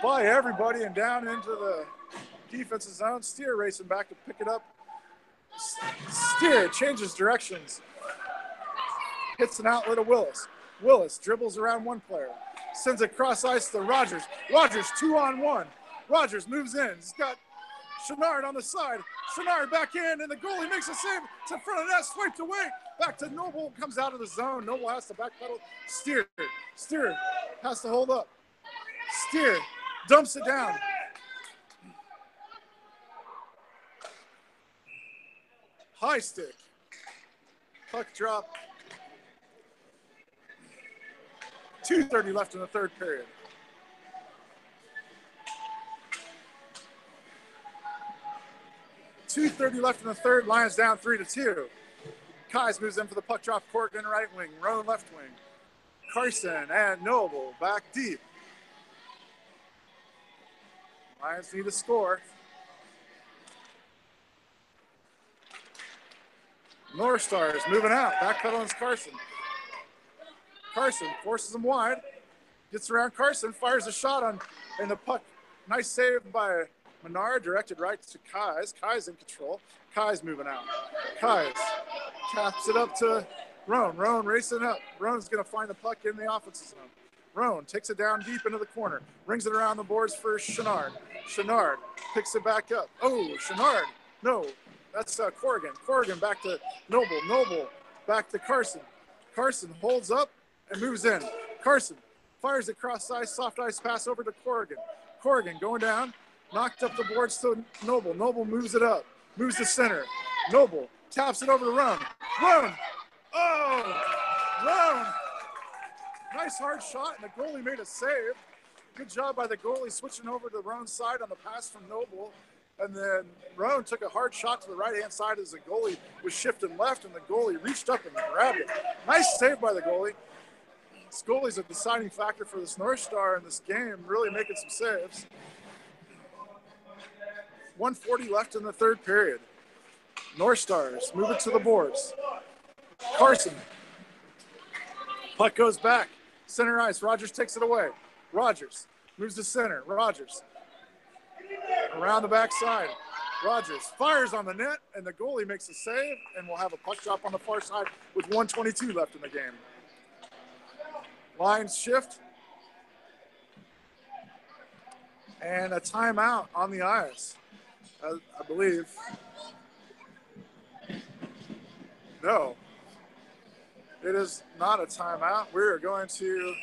by everybody and down into the defensive zone. Steer racing back to pick it up. Steer changes directions. Hits an outlet of Willis. Willis dribbles around one player. Sends it cross ice to Rogers. Rogers 2-on-1. Rogers moves in. He's got Chenard on the side. Chenard back in, and the goalie makes a save. It's in front of net, swiped away. Back to Noble, comes out of the zone. Noble has to backpedal. Steer has to hold up. Steer dumps it down. High stick. Puck drop. 2:30 left in the third period. .230 left in the third. Lions down 3-2. Kais moves in for the puck drop. Corrigan right wing. Roan left wing. Carson and Noble back deep. Lions need to score. North Stars moving out. Backpedaling Carson. Carson forces him wide. Gets around Carson. Fires a shot on, and the puck. Nice save by Menard, directed right to Kais. Kais in control. Kais moving out. Kais taps it up to Roan. Roan racing up. Roan's going to find the puck in the offensive zone. Roan takes it down deep into the corner. Rings it around the boards for Chenard. Chenard picks it back up. Oh, Chenard. No. That's Corrigan. Corrigan back to Noble. Noble back to Carson. Carson holds up and moves in. Carson fires it cross ice, soft ice pass over to Corrigan. Corrigan going down, knocked up the boards to Noble. Noble moves it up, moves to center. Noble taps it over to Roan. Roan! Oh! Roan! Nice hard shot, and the goalie made a save. Good job by the goalie switching over to Roan's side on the pass from Noble. And then Roan took a hard shot to the right-hand side as the goalie was shifting left, and the goalie reached up and grabbed it. Nice save by the goalie. This goalie's a deciding factor for this North Star in this game, really making some saves. 1:40 left in the third period. North Stars move it to the boards. Carson. Puck goes back. Center ice. Rogers takes it away. Rogers moves to center. Rogers around the backside. Rogers fires on the net, and the goalie makes a save, and we'll have a puck drop on the far side with 1:22 left in the game. Lions shift. And a timeout on the ice, I believe. No, it is not a timeout. We're going to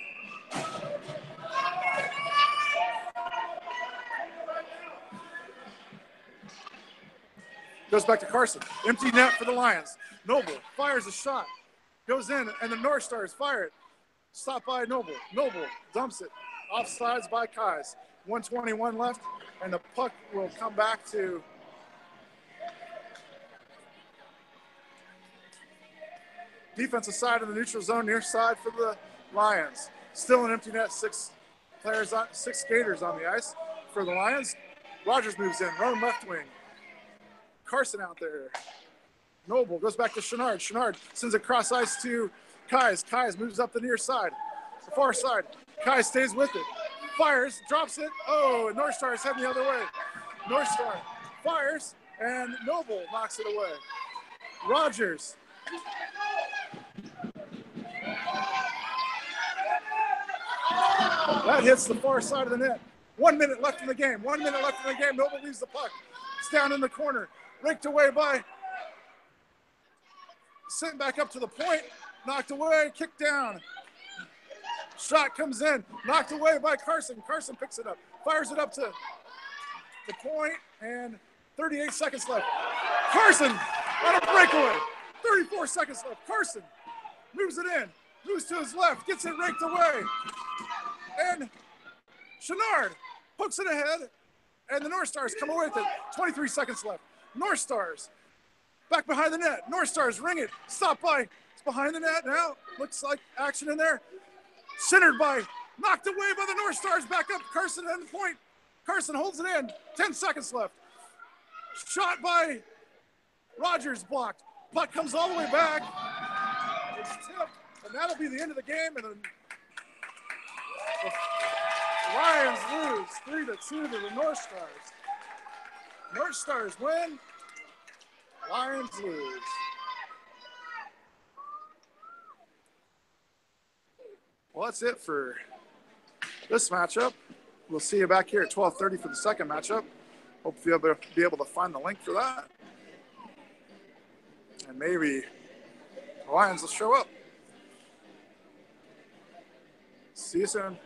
goes back to Carson. Empty net for the Lions. Noble fires a shot. Goes in, and the North Stars fire it. Stopped by Noble. Noble dumps it. Offsides by Kais. 1:21 left, and the puck will come back to defensive side of the neutral zone, near side for the Lions. Still an empty net, six skaters on the ice for the Lions. Rogers moves in, run left wing. Carson out there. Noble goes back to Chenard. Chenard sends it cross ice to Kais. Kais moves up the near side, the far side. Kais stays with it. Fires, drops it. Oh, and North Star is heading the other way. North Star fires, and Noble knocks it away. Rogers. That hits the far side of the net. 1 minute left in the game. 1 minute left in the game. Noble leaves the puck. It's down in the corner. Raked away by. Sent back up to the point. Knocked away. Kicked down. Shot comes in, knocked away by Carson. Carson picks it up, fires it up to the point, and 38 seconds left. Carson on a breakaway. 34 seconds left. Carson moves it in, moves to his left, gets it raked away. And Chenard hooks it ahead, and the North Stars come away with it. 23 seconds left. North Stars back behind the net. North Stars ring it, stop by. It's behind the net now. Looks like action in there. Centered by, knocked away by the North Stars, back up, Carson at the point. Carson holds it in, 10 seconds left. Shot by Rogers, blocked. Puck comes all the way back. It's tipped, and that'll be the end of the game, and the Lions lose 3-2 to the North Stars. North Stars win, Lions lose. Well, that's it for this matchup. We'll see you back here at 12:30 for the second matchup. Hope you'll be able to find the link for that. And maybe the Lions will show up. See you soon.